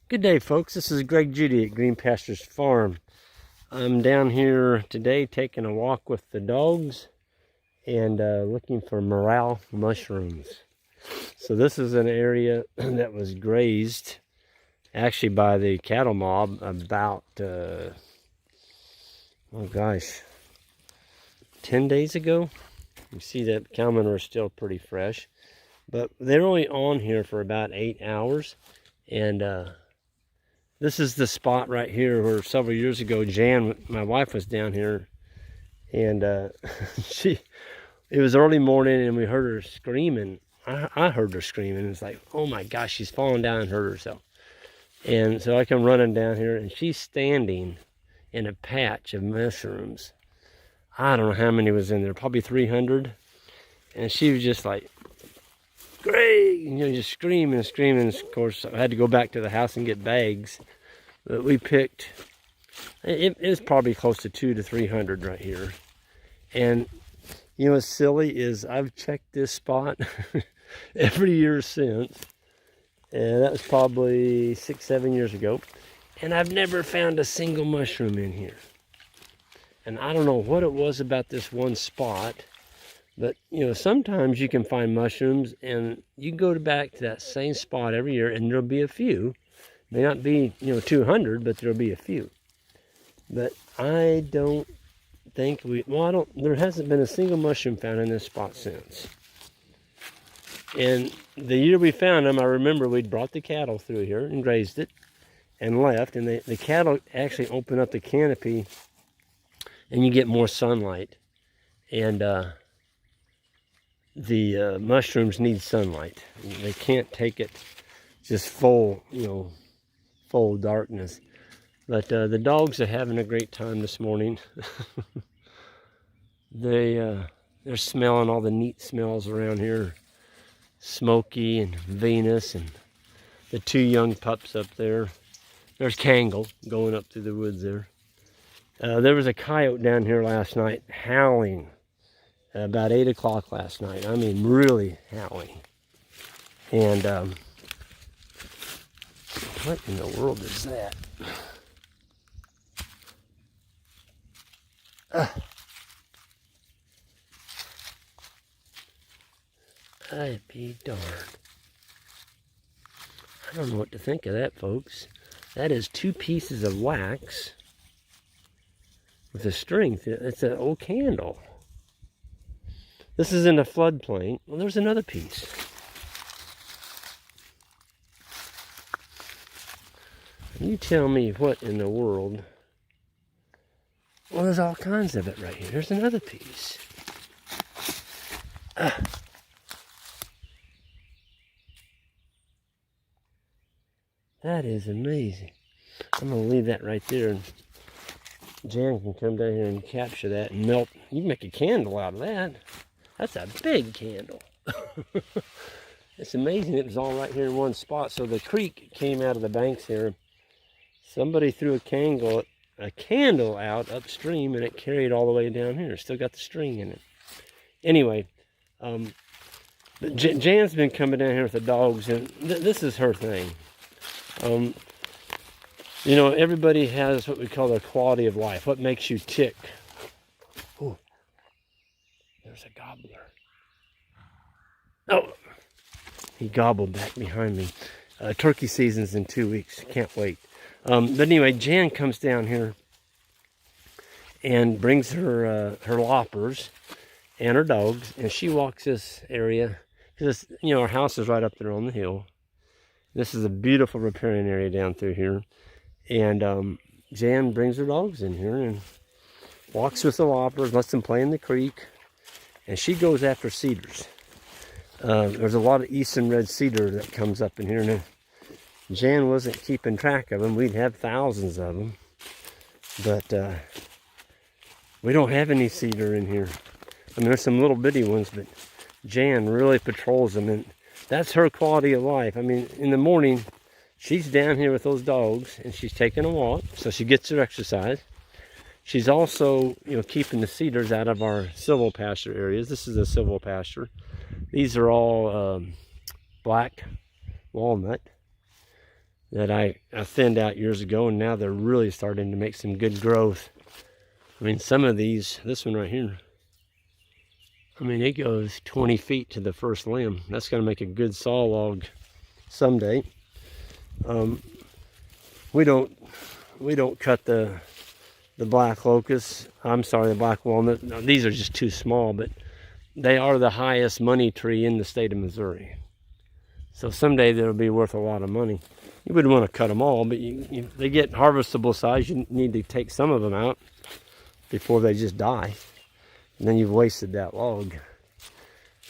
Good day, folks. This is Judy at Green Pastures Farm. I'm down here today taking a walk with the dogs and looking for morel mushrooms. So this is an area that was grazed actually by the cattle mob about, 10 days ago. You see that cowmen are still pretty fresh, but they're only on here for about 8 hours. And this is the spot right here where several years ago, Jan, my wife, was down here, and it was early morning and we heard her screaming. I heard her screaming. It's like, oh my gosh, she's fallen down and hurt herself. And so I come running down here and she's standing in a patch of mushrooms. I don't know how many was in there, probably 300. And she was just like, great, just screaming and screaming. Of course, I had to go back to the house and get bags. But we picked, it was probably close to 200 to 300 right here. And you know what's silly is I've checked this spot every year since. And that was probably 6-7 years ago. And I've never found a single mushroom in here. And I don't know what it was about this one spot. But, sometimes you can find mushrooms and you can go back to that same spot every year and there'll be a few. May not be, 200, but there'll be a few. But I don't think there hasn't been a single mushroom found in this spot since. And the year we found them, I remember we'd brought the cattle through here and grazed it and left. And the cattle actually open up the canopy and you get more sunlight. And, the mushrooms need sunlight. They can't take it just full darkness. But the dogs are having a great time this morning. They're smelling all the neat smells around here. Smoky and Venus and the 2 young pups up there. There's Kangle going up through the woods there. There was a coyote down here last night howling. About 8 o'clock last night. I mean, really howling. And what in the world is that? I'd be darned. I don't know what to think of that, folks. That is 2 pieces of wax with a string. It's an old candle. This is in a floodplain. Well, there's another piece. You tell me what in the world. Well, there's all kinds of it right here. There's another piece. That is amazing. I'm going to leave that right there. And Jan can come down here and capture that and melt. You can make a candle out of that. That's a big candle. It's amazing it was all right here in one spot. So the creek came out of the banks here. Somebody threw a candle out upstream and it carried all the way down here. Still got the string in it. Anyway, Jan's been coming down here with the dogs, and this is her thing. Everybody has what we call their quality of life. What makes you tick? Ooh. There's a gobbler. Oh, he gobbled back behind me. Turkey season's in 2 weeks. Can't wait. But anyway, Jan comes down here and brings her loppers and her dogs, and she walks this area because our house is right up there on the hill. This is a beautiful riparian area down through here, and Jan brings her dogs in here and walks with the loppers, lets them play in the creek. And she goes after cedars. There's a lot of eastern red cedar that comes up in here. And Jan wasn't keeping track of them. We'd have thousands of them. But we don't have any cedar in here. I mean, there's some little bitty ones, but Jan really patrols them. And that's her quality of life. I mean, in the morning, she's down here with those dogs and she's taking a walk. So she gets her exercise. She's also, keeping the cedars out of our silvopasture areas. This is a silvopasture. These are all black walnut. that I thinned out years ago, and now they're really starting to make some good growth. I mean, some of these, this one right here, I mean, it goes 20 feet to the first limb. That's going to make a good saw log someday. We don't cut the black locust. I'm sorry, the black walnut. No, these are just too small, but they are the highest money tree in the state of Missouri. So someday they'll be worth a lot of money. You wouldn't want to cut them all, but they get harvestable size. You need to take some of them out before they just die. And then you've wasted that log.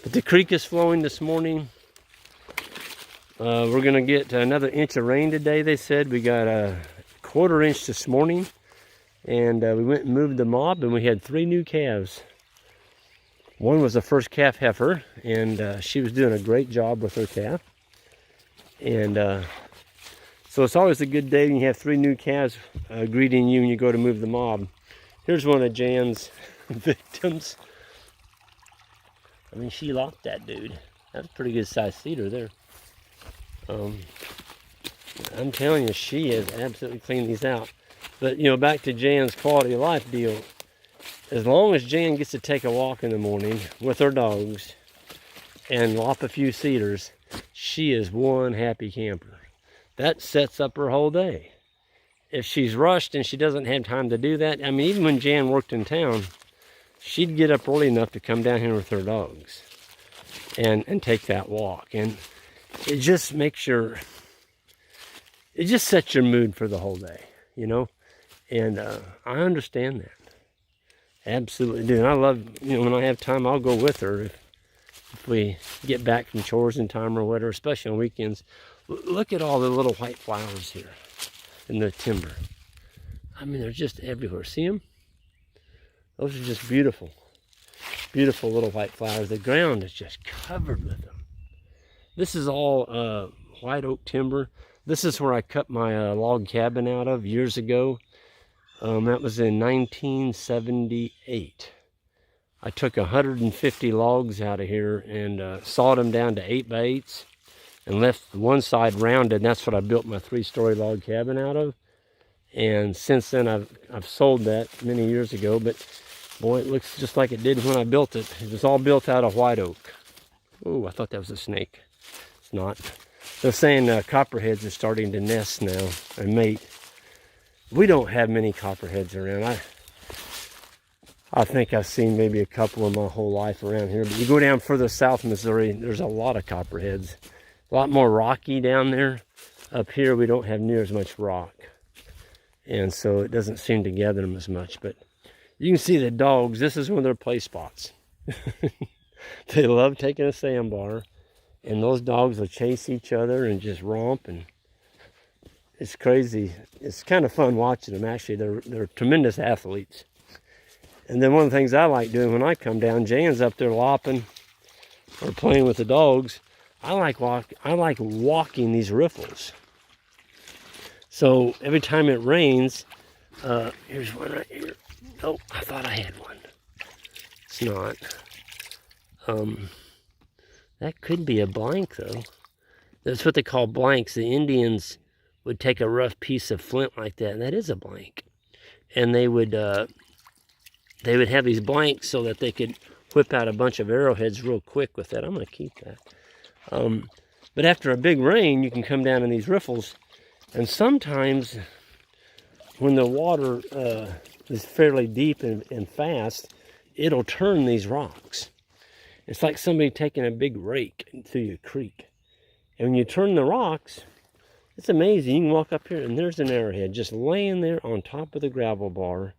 But the creek is flowing this morning. We're going to get another inch of rain today, they said. We got a 1/4 inch this morning. And we went and moved the mob, and we had 3 new calves. One was the first calf heifer, and she was doing a great job with her calf. And so it's always a good day when you have 3 new calves greeting you when you go to move the mob. Here's one of Jan's victims. I mean, she locked that dude. That's a pretty good sized cedar there. I'm telling you, she has absolutely cleaned these out. But, you know, back to Jan's quality of life deal. As long as Jan gets to take a walk in the morning with her dogs and lop a few cedars, she is one happy camper. That sets up her whole day. If she's rushed and she doesn't have time to do that, I mean, even when Jan worked in town, she'd get up early enough to come down here with her dogs and take that walk. And it just makes it just sets your mood for the whole day, you know? And I understand that. Absolutely do. And I love, you know, when I have time, I'll go with her if we get back from chores in time or whatever, especially on weekends. Look at all the little white flowers here in the timber. I mean, they're just everywhere. See them? Those are just beautiful, beautiful little white flowers. The ground is just covered with them. This is all white oak timber. This is where I cut my log cabin out of years ago. That was in 1978. I took 150 logs out of here and sawed them down to 8x8s and left one side rounded. And that's what I built my 3-story log cabin out of. And since then, I've sold that many years ago. But boy, it looks just like it did when I built it. It was all built out of white oak. Oh, I thought that was a snake. It's not. They're saying copperheads are starting to nest now and mate. We don't have many copperheads around. I think I've seen maybe a couple of my whole life around here. But you go down further south Missouri, there's a lot of copperheads. A lot more rocky down there. Up here, we don't have near as much rock. And so it doesn't seem to gather them as much. But you can see the dogs. This is one of their play spots. They love taking a sandbar. And those dogs will chase each other and just romp. And it's crazy. It's kind of fun watching them, actually. They're tremendous athletes. And then one of the things I like doing when I come down, Jan's up there lopping or playing with the dogs. I like walking these riffles. So every time it rains, here's one right here. Oh, I thought I had one. It's not. That could be a blank, though. That's what they call blanks. The Indians would take a rough piece of flint like that, and that is a blank. And they would have these blanks so that they could whip out a bunch of arrowheads real quick with that. I'm going to keep that. But after a big rain, you can come down in these riffles, and sometimes when the water is fairly deep and fast, it'll turn these rocks. It's like somebody taking a big rake through your creek. And when you turn the rocks, it's amazing. You can walk up here and there's an arrowhead just laying there on top of the gravel bar.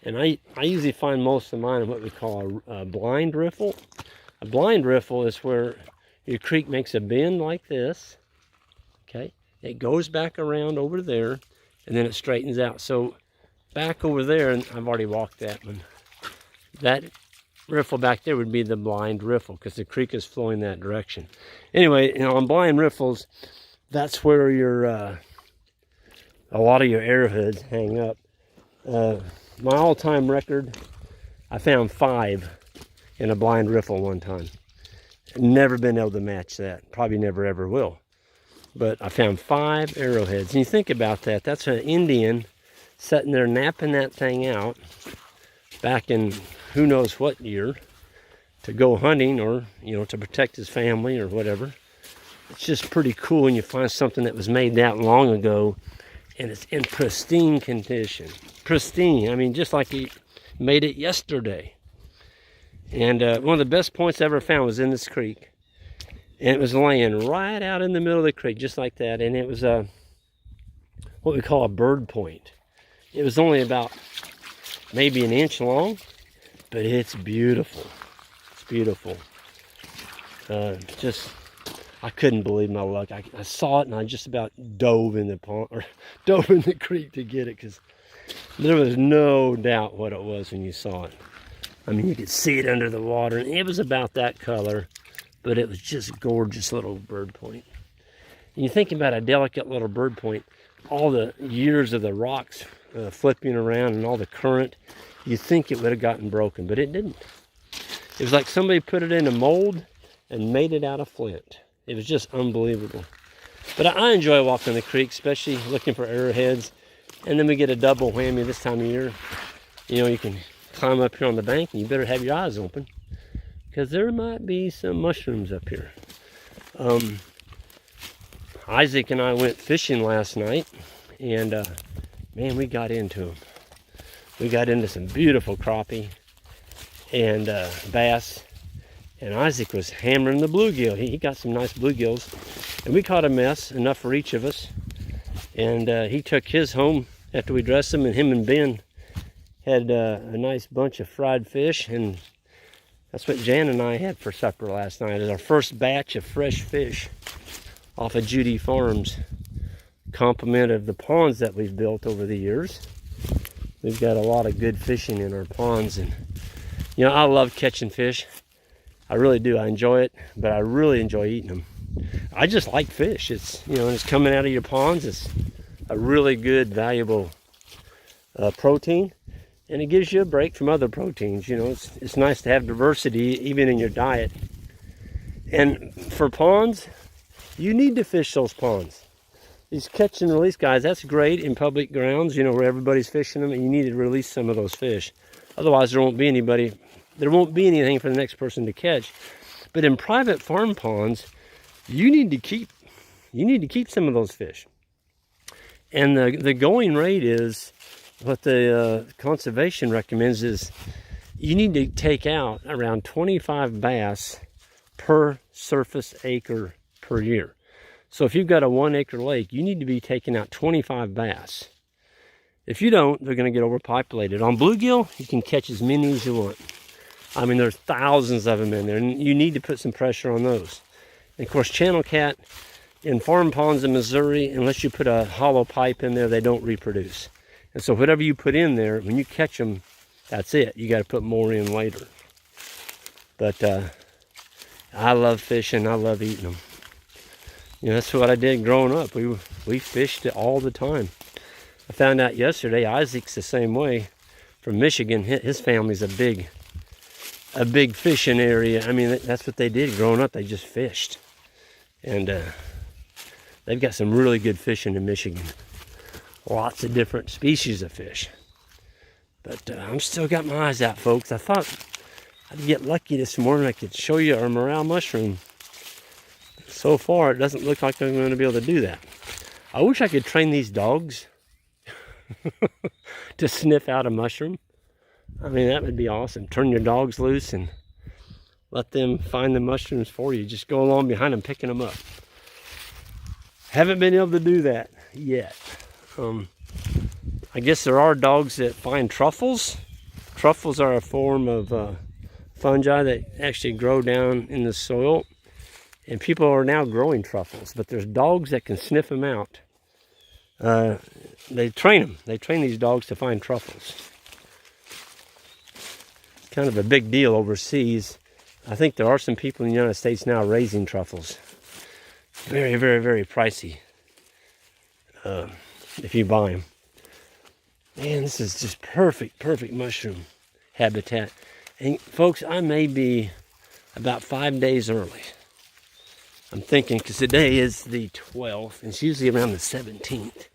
And I usually find most of mine in what we call a blind riffle. A blind riffle is where your creek makes a bend like this. Okay, it goes back around over there and then it straightens out. So back over there, and I've already walked that one. That riffle back there would be the blind riffle because the creek is flowing that direction. Anyway, you know, on blind riffles, that's where your a lot of your arrowheads hang up. My all-time record, I found 5 in a blind riffle one time. Never been able to match that. Probably never ever will. but I found 5 arrowheads. And you think about that, that's an Indian sitting there napping that thing out back in who knows what year to go hunting, or, you know, to protect his family or whatever. It's just pretty cool when you find something that was made that long ago and it's in pristine condition. Pristine, I mean, just like he made it yesterday. And one of the best points I ever found was in this creek. And it was laying right out in the middle of the creek, just like that. And it was what we call a bird point. It was only about maybe an inch long, but it's beautiful. It's beautiful. Just, I couldn't believe my luck. I saw it and I just about dove in the pond, or dove in the creek to get it, because there was no doubt what it was when you saw it. I mean, you could see it under the water, and it was about that color, but it was just a gorgeous little bird point. And you think about a delicate little bird point, all the years of the rocks flipping around and all the current, you think it would have gotten broken, but it didn't. It was like somebody put it in a mold and made it out of flint. It was just unbelievable. But I enjoy walking the creek, especially looking for arrowheads. And then we get a double whammy this time of year. You know, you can climb up here on the bank, and you better have your eyes open, because there might be some mushrooms up here. Isaac and I went fishing last night, and man, we got into them. We got into some beautiful crappie and bass, and Isaac was hammering the bluegill. He got some nice bluegills, and we caught a mess, enough for each of us. And he took his home after we dressed him, and him and Ben had a nice bunch of fried fish, and that's what Jan and I had for supper last night. It was our first batch of fresh fish off of Judy Farms, compliment of the ponds that we've built over the years. We've got a lot of good fishing in our ponds, and you know, I love catching fish. I really do. I enjoy it, but I really enjoy eating them. I just like fish. It's, you know, it's coming out of your ponds. It's a really good, valuable protein, and it gives you a break from other proteins. You know, it's nice to have diversity even in your diet. And for ponds, you need to fish those ponds. These catch and release guys, that's great in public grounds, you know, where everybody's fishing them, and you need to release some of those fish. Otherwise, there won't be anything for the next person to catch. But in private farm ponds, you need to keep some of those fish. And the going rate is, what the conservation recommends is, you need to take out around 25 bass per surface acre per year. So if you've got a 1 acre lake, you need to be taking out 25 bass. If you don't, they're going to get overpopulated. On bluegill, you can catch as many as you want. I mean, there's thousands of them in there, and you need to put some pressure on those. And of course, channel cat in farm ponds in Missouri, unless you put a hollow pipe in there, they don't reproduce. And so whatever you put in there, when you catch them, that's it. You got to put more in later. But I love fishing. I love eating them. You know, that's what I did growing up. We fished it all the time. I found out yesterday, Isaac's the same way. From Michigan, his family's a big fishing area. I mean, that's what they did growing up. They just fished. And they've got some really good fishing in Michigan. Lots of different species of fish. But I'm still got my eyes out, folks. I thought I'd get lucky this morning. I could show you our morel mushroom. So far, it doesn't look like I'm going to be able to do that. I wish I could train these dogs to sniff out a mushroom. I mean, that would be awesome. Turn your dogs loose and let them find the mushrooms for you. Just go along behind them, picking them up. Haven't been able to do that yet. I guess there are dogs that find truffles. Truffles are a form of fungi that actually grow down in the soil. And people are now growing truffles, but there's dogs that can sniff them out. They train them. They train these dogs to find truffles. Kind of a big deal overseas. I think there are some people in the United States now raising truffles. Very, very, very pricey if you buy them. Man, this is just perfect mushroom habitat. And folks, I may be about 5 days early. I'm thinking, because today is the 12th, and it's usually around the 17th.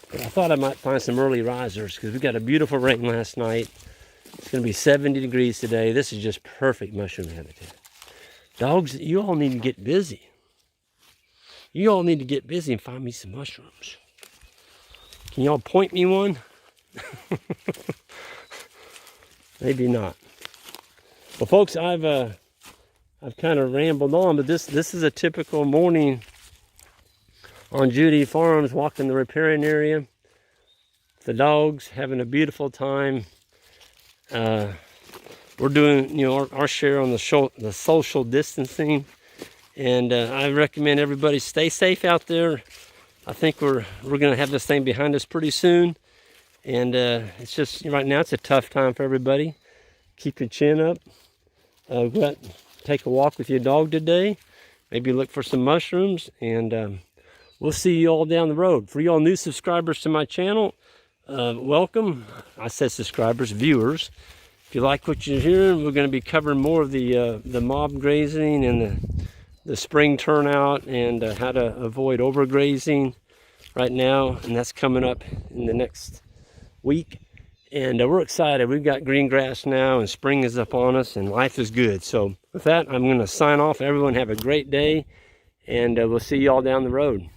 But I thought I might find some early risers, because we got a beautiful rain last night. It's going to be 70 degrees today. This is just perfect mushroom habitat. Dogs, you all need to get busy. You all need to get busy and find me some mushrooms. Can y'all point me one? Maybe not. Well, folks, I've kind of rambled on, but this is a typical morning on Judy Farms, walking the riparian area. The dogs having a beautiful time. We're doing, our share on the social distancing, and I recommend everybody stay safe out there. I think we're going to have this thing behind us pretty soon, and it's just right now it's a tough time for everybody. Keep your chin up. Go out, take a walk with your dog today. Maybe look for some mushrooms, and we'll see you all down the road. For y'all new subscribers to my channel, welcome. I said subscribers, viewers. If you like what you're hearing, we're going to be covering more of the mob grazing and the spring turnout, and how to avoid overgrazing right now, and that's coming up in the next week. And we're excited. We've got green grass now, and spring is upon us, and life is good. So with that, I'm going to sign off. Everyone have a great day, and we'll see you all down the road.